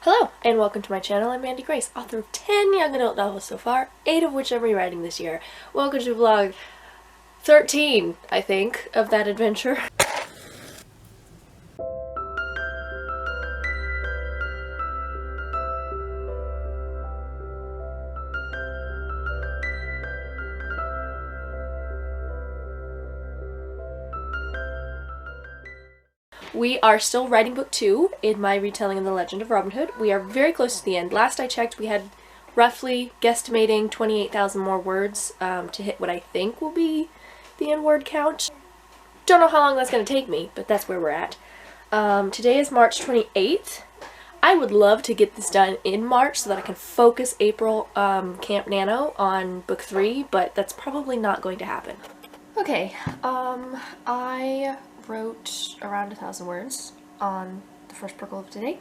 Hello, and welcome to my channel. I'm Mandi, author of 10 young adult novels so far, 8 of which I'm rewriting this year. Welcome to vlog 13, I think, of that adventure. We are still writing book 2 in my retelling of the Legend of Robin Hood. We are very close to the end. Last I checked, we had roughly guesstimating 28,000 more words to hit what I think will be the end word count. Don't know how long that's going to take me, but that's where we're at. Today is March 28th. I would love to get this done in March so that I can focus April Camp Nano on book 3, but that's probably not going to happen. Okay, I wrote around 1,000 words on the first prickle of today.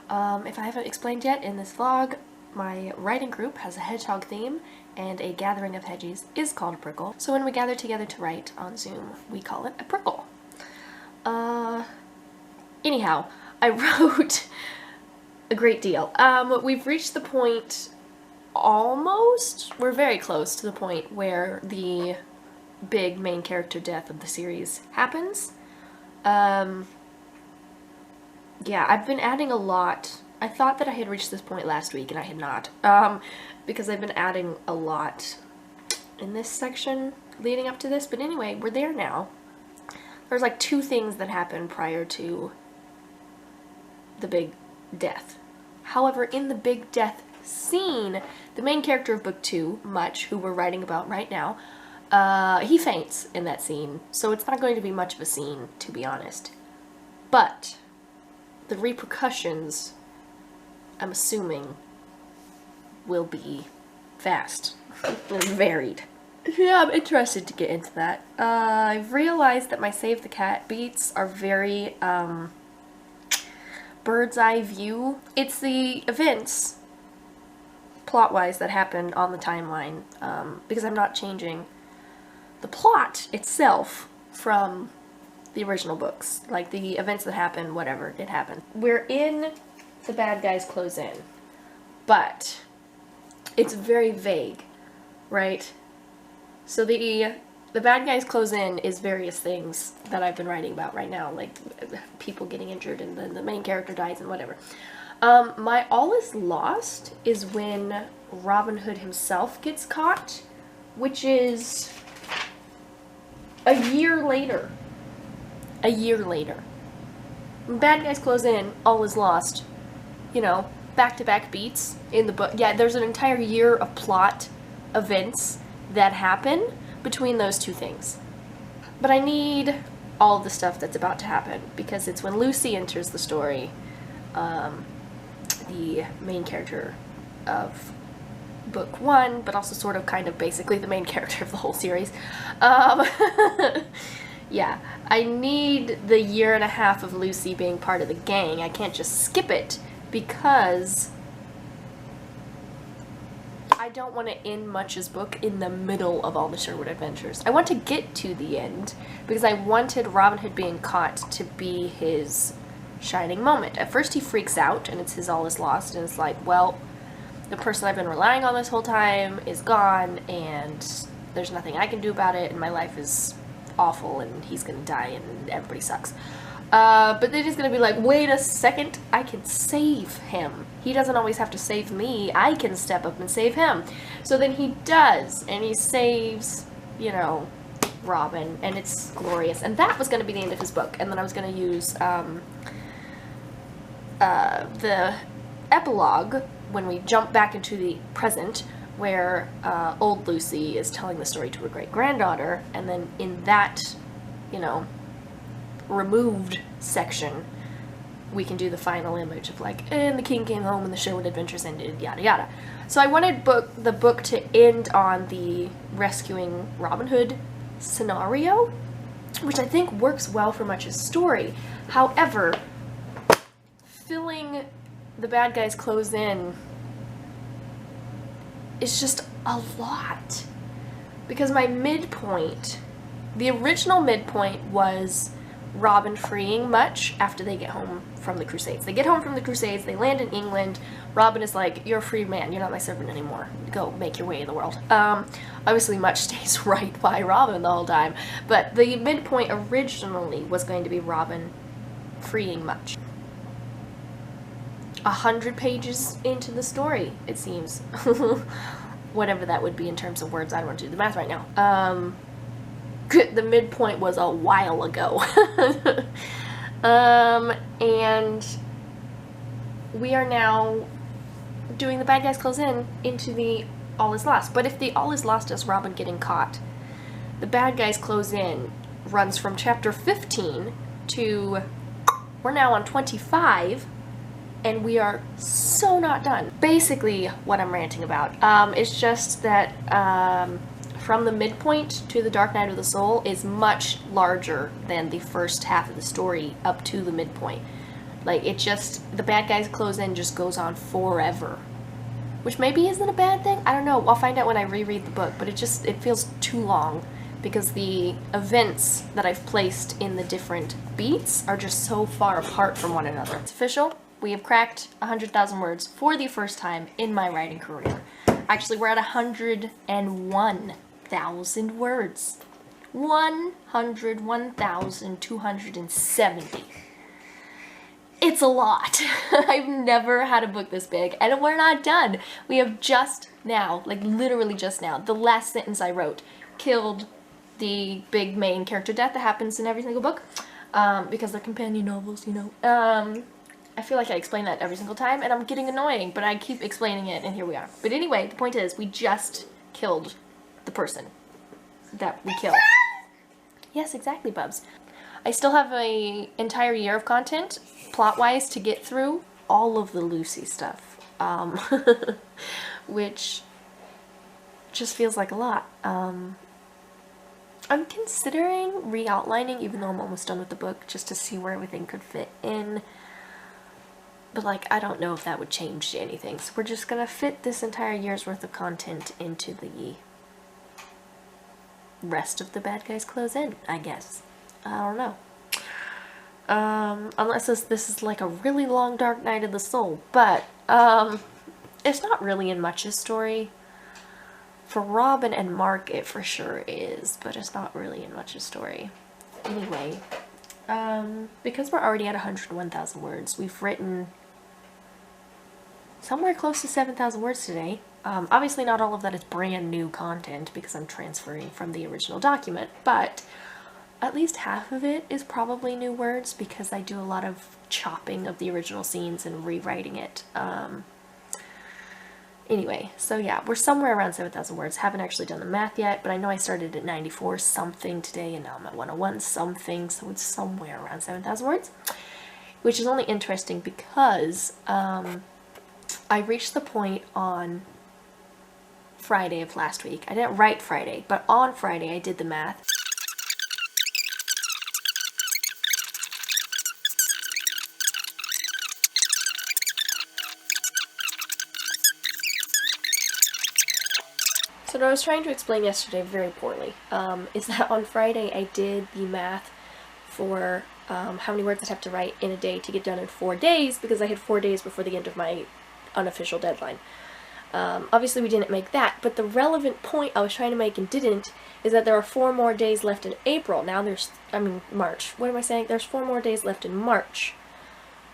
If I haven't explained yet in this vlog, my writing group has a hedgehog theme, and a gathering of hedgies is called a prickle. So when we gather together to write on Zoom, we call it a prickle. Anyhow, I wrote a great deal. We've reached the point, almost, we're very close to the point where the big main character death of the series happens. Yeah, I've been adding a lot. I thought that I had reached this point last week, and I had not. Because I've been adding a lot in this section leading up to this. But anyway, we're there now. There's like 2 things that happened prior to the big death. However, in the big death scene, the main character of book 2, Much, who we're writing about right now, he faints in that scene, so it's not going to be much of a scene, to be honest. But the repercussions, I'm assuming, will be vast and varied. Yeah, I'm interested to get into that. I've realized that my Save the Cat beats are very, bird's eye view. It's the events, plot-wise, that happened on the timeline, because I'm not changing the plot itself from the original books. Like, the events that happened, whatever, it happened. We're in the bad guys close in, but it's very vague, right? So the bad guys close in is various things that I've been writing about right now, like people getting injured and then the main character dies and whatever. My all is lost is when Robin Hood himself gets caught, which is a year later. A year later. When bad guys close in, all is lost. You know, back-to-back beats in the book. Yeah, there's an entire year of plot events that happen between those 2 things. But I need all of the stuff that's about to happen, because it's when Lucy enters the story, the main character of book 1, but also sort of kind of basically the main character of the whole series. Yeah, I need the 1.5 years of Lucy being part of the gang. I can't just skip it, because I don't want to end Much's book in the middle of all the Sherwood adventures. I want to get to the end, because I wanted Robin Hood being caught to be his shining moment. At first he freaks out, and it's his all is lost, and it's like, well, the person I've been relying on this whole time is gone, and there's nothing I can do about it, and my life is awful, and he's gonna die, and everybody sucks. But then he's gonna be like, wait a second, I can save him. He doesn't always have to save me. I can step up and save him. So then he does, and he saves, you know, Robin, and it's glorious. And that was gonna be the end of his book, and then I was gonna use the epilogue when we jump back into the present, where old Lucy is telling the story to her great-granddaughter, and then in that, you know, removed section, we can do the final image of like, and the king came home and the Sherwood adventures ended, yada yada. So I wanted the book to end on the rescuing Robin Hood scenario, which I think works well for Much's story. However, filling the bad guys close in is just a lot, because my midpoint, the original midpoint was Robin freeing much after they get home from the Crusades. They get home from the Crusades, they land in England. Robin is like, you're a free man, you're not my servant anymore. Go make your way in the world. Obviously Much stays right by Robin the whole time, but the midpoint originally was going to be Robin freeing Much. 100 pages into the story, it seems. Whatever that would be in terms of words, I don't want to do the math right now. The midpoint was a while ago. And we are now doing the bad guys close in into the all is lost. But if the all is lost is Robin getting caught, the bad guys close in runs from chapter 15 to, we're now on 25, and we are so not done. Basically what I'm ranting about is just that from the midpoint to the Dark Night of the Soul is much larger than the first half of the story up to the midpoint. Like, it just, the bad guys close in just goes on forever. Which maybe isn't a bad thing? I don't know. I'll find out when I reread the book, but it feels too long because the events that I've placed in the different beats are just so far apart from one another. It's official. We have cracked 100,000 words for the first time in my writing career. Actually, we're at 101,000 words. 101,270. It's a lot. I've never had a book this big, and we're not done. We have just now, like literally just now, the last sentence I wrote killed the big main character death that happens in every single book, because they're companion novels, you know. I feel like I explain that every single time, and I'm getting annoying, but I keep explaining it, and here we are. But anyway, the point is, we just killed the person that we killed. Yes, exactly, Bubs. I still have an entire year of content, plot-wise, to get through all of the Lucy stuff, which just feels like a lot. I'm considering re-outlining, even though I'm almost done with the book, just to see where everything could fit in. But, like, I don't know if that would change anything. So we're just gonna fit this entire year's worth of content into the rest of the bad guys close in, I guess. I don't know. Unless this is like a really long Dark Night of the Soul. But, it's not really in Much's story. For Robin and Mark, it for sure is. But it's not really in Much's story. Anyway, because we're already at 101,000 words, we've written somewhere close to 7,000 words today. Obviously not all of that is brand new content because I'm transferring from the original document, but at least half of it is probably new words because I do a lot of chopping of the original scenes and rewriting it. Anyway, so yeah, we're somewhere around 7,000 words. Haven't actually done the math yet, but I know I started at 94 something today and now I'm at 101 something, so it's somewhere around 7,000 words, which is only interesting because I reached the point on Friday of last week. I didn't write Friday, but on Friday I did the math. So what I was trying to explain yesterday very poorly is that on Friday I did the math for how many words I'd have to write in a day to get done in 4 days because I had 4 days before the end of my unofficial deadline. Obviously we didn't make that, but the relevant point I was trying to make and didn't is that there are 4 more days left in April. Now March. What am I saying? There's 4 more days left in March.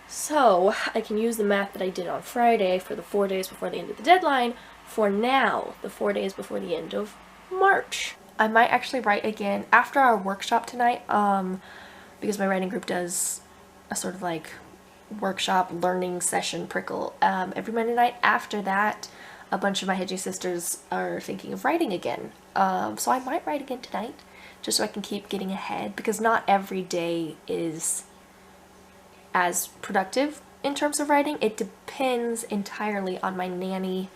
So I can use the math that I did on Friday for the 4 days before the end of the deadline for now, the 4 days before the end of March. I might actually write again after our workshop tonight, because my writing group does a sort of like workshop learning session prickle every Monday night. After that, a bunch of my Hedgie sisters are thinking of writing again. So I might write again tonight, just so I can keep getting ahead, because not every day is as productive in terms of writing. It depends entirely on my nanny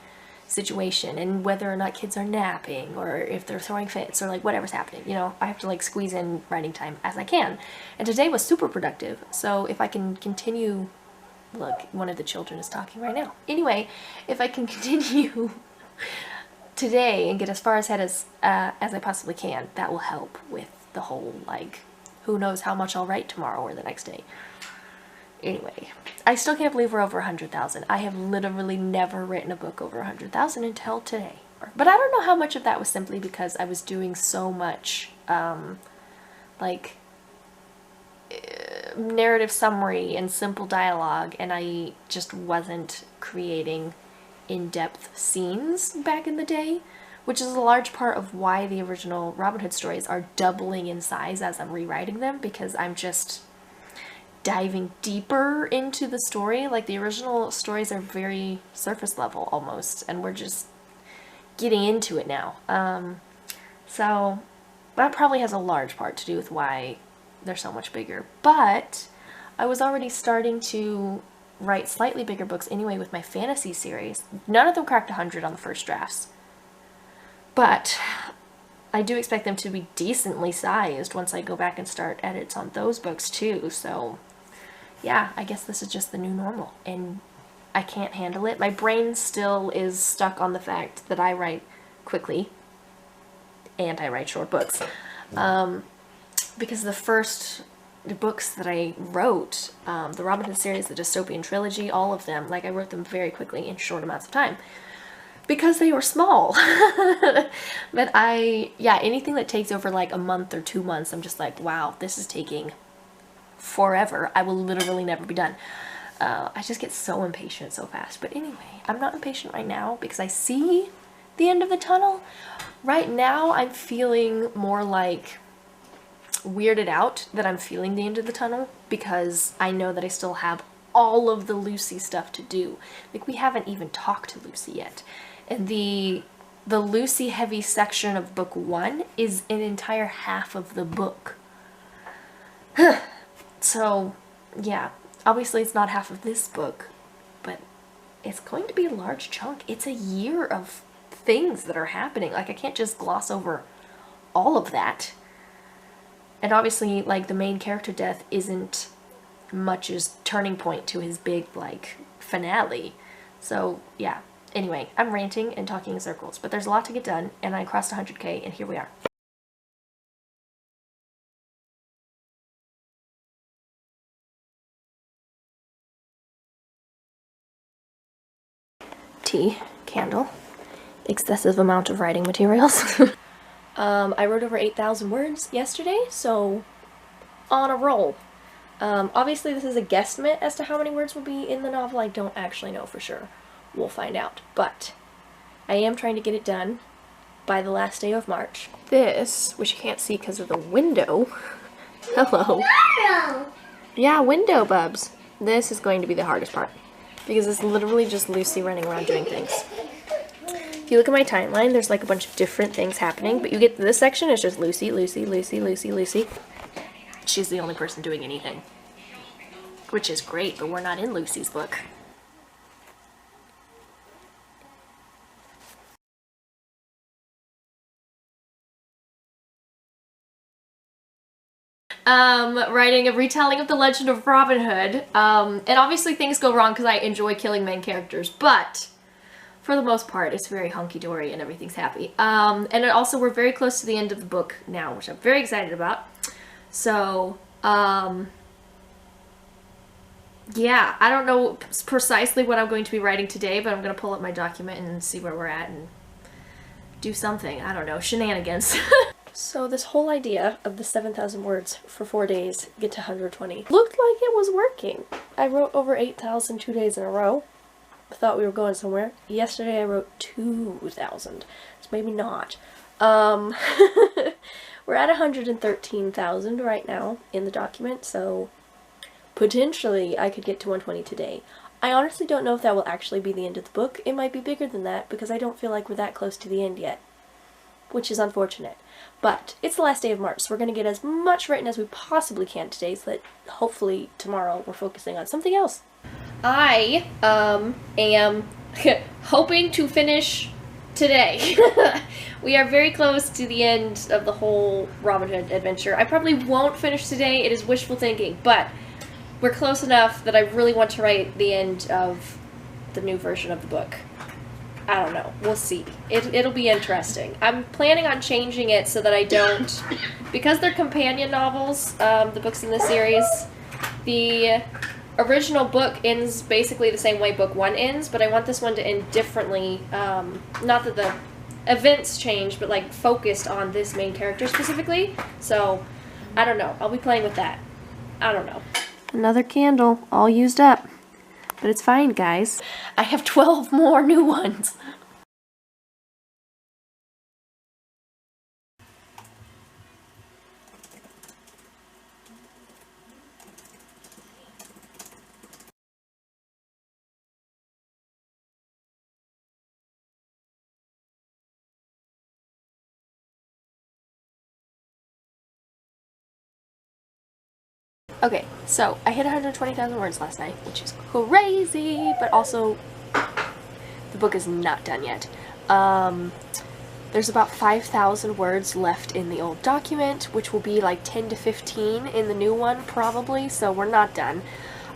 situation and whether or not kids are napping or if they're throwing fits or like whatever's happening, you know. I have to like squeeze in writing time as I can, and today was super productive. So if I can continue, look, one of the children is talking right now. Anyway, if I can continue today and get as far ahead as I possibly can, that will help with the whole like who knows how much I'll write tomorrow or the next day. Anyway, I still can't believe we're over 100,000. I have literally never written a book over 100,000 until today. But I don't know how much of that was simply because I was doing so much, like, narrative summary and simple dialogue, and I just wasn't creating in-depth scenes back in the day, which is a large part of why the original Robin Hood stories are doubling in size as I'm rewriting them, because I'm just diving deeper into the story. Like, the original stories are very surface level almost, and we're just getting into it now. So that probably has a large part to do with why they're so much bigger. But I was already starting to write slightly bigger books anyway with my fantasy series. None of them cracked 100 on the first drafts, but I do expect them to be decently sized once I go back and start edits on those books too. So yeah, I guess this is just the new normal, and I can't handle it. My brain still is stuck on the fact that I write quickly and I write short books. Because the books that I wrote, the Robin Hood series, the dystopian trilogy, all of them, like, I wrote them very quickly in short amounts of time because they were small. But yeah, anything that takes over like a month or 2 months, I'm just like, wow, this is taking forever. I will literally never be done. I just get so impatient so fast. But anyway, I'm not impatient right now because I see the end of the tunnel. Right now, I'm feeling more like weirded out that I'm feeling the end of the tunnel, because I know that I still have all of the Lucy stuff to do. Like, we haven't even talked to Lucy yet. And the Lucy heavy section of book 1 is an entire half of the book. So, yeah. Obviously, it's not half of this book, but it's going to be a large chunk. It's a year of things that are happening. Like, I can't just gloss over all of that. And obviously, like, the main character death isn't much as turning point to his big, like, finale. So, yeah. Anyway, I'm ranting and talking in circles, but there's a lot to get done, and I crossed 100K, and here we are. Tea, candle, excessive amount of writing materials. I wrote over 8,000 words yesterday, so on a roll. Obviously this is a guesstimate as to how many words will be in the novel. I don't actually know for sure. We'll find out. But I am trying to get it done by the last day of March. This, which you can't see because of the window. Hello. Yeah, window, bubs. This is going to be the hardest part, because it's literally just Lucy running around doing things. If you look at my timeline, there's like a bunch of different things happening, but you get to this section, it's just Lucy, Lucy, Lucy, Lucy, Lucy. She's the only person doing anything, which is great, but we're not in Lucy's book. Writing a retelling of the Legend of Robin Hood, and obviously things go wrong because I enjoy killing main characters, but for the most part, it's very hunky-dory and everything's happy. And also, we're very close to the end of the book now, which I'm very excited about. So, yeah, I don't know precisely what I'm going to be writing today, but I'm going to pull up my document and see where we're at and do something. I don't know, shenanigans. So this whole idea of the 7,000 words for 4 days, get to 120, looked like it was working. I wrote over 8,000 2 days in a row. I thought we were going somewhere. Yesterday I wrote 2,000, so maybe not. We're at 113,000 right now in the document, so potentially I could get to 120 today. I honestly don't know if that will actually be the end of the book. It might be bigger than that, because I don't feel like we're that close to the end yet, which is unfortunate. But it's the last day of March, so we're going to get as much written as we possibly can today, so that hopefully tomorrow we're focusing on something else. I am hoping to finish today. We are very close to the end of the whole Robin Hood adventure. I probably won't finish today, it is wishful thinking, but we're close enough that I really want to write the end of the new version of the book. I don't know. We'll see. It'll be interesting. I'm planning on changing it so that I don't Because they're companion novels, the books in this series, the original book ends basically the same way book 1 ends, but I want this one to end differently. Not that the events change, but like focused on this main character specifically. So, I don't know. I'll be playing with that. I don't know. Another candle, all used up. But it's fine, guys. I have 12 more new ones. Okay, so I hit 120,000 words last night, which is crazy, but also the book is not done yet. There's about 5,000 words left in the old document, which will be like 10 to 15 in the new one, probably, so we're not done.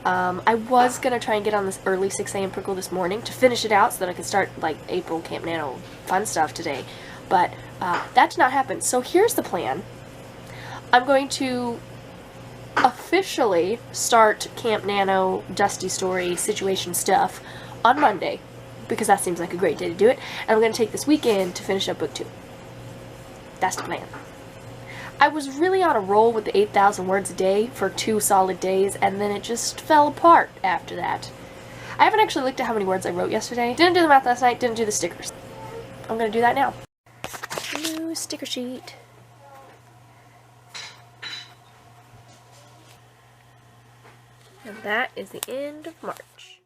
I was going to try and get on this early 6 a.m. prickle this morning to finish it out so that I could start, like, April Camp Nano fun stuff today, but that did not happen. So here's the plan. I'm going to officially start Camp Nano Dusty Story situation stuff on Monday, because that seems like a great day to do it, and I'm going to take this weekend to finish up book 2. That's the plan. I was really on a roll with the 8,000 words a day for 2 solid days, and then it just fell apart after that. I haven't actually looked at how many words I wrote yesterday. Didn't do the math last night, didn't do the stickers. I'm going to do that now. New sticker sheet. And that is the end of March.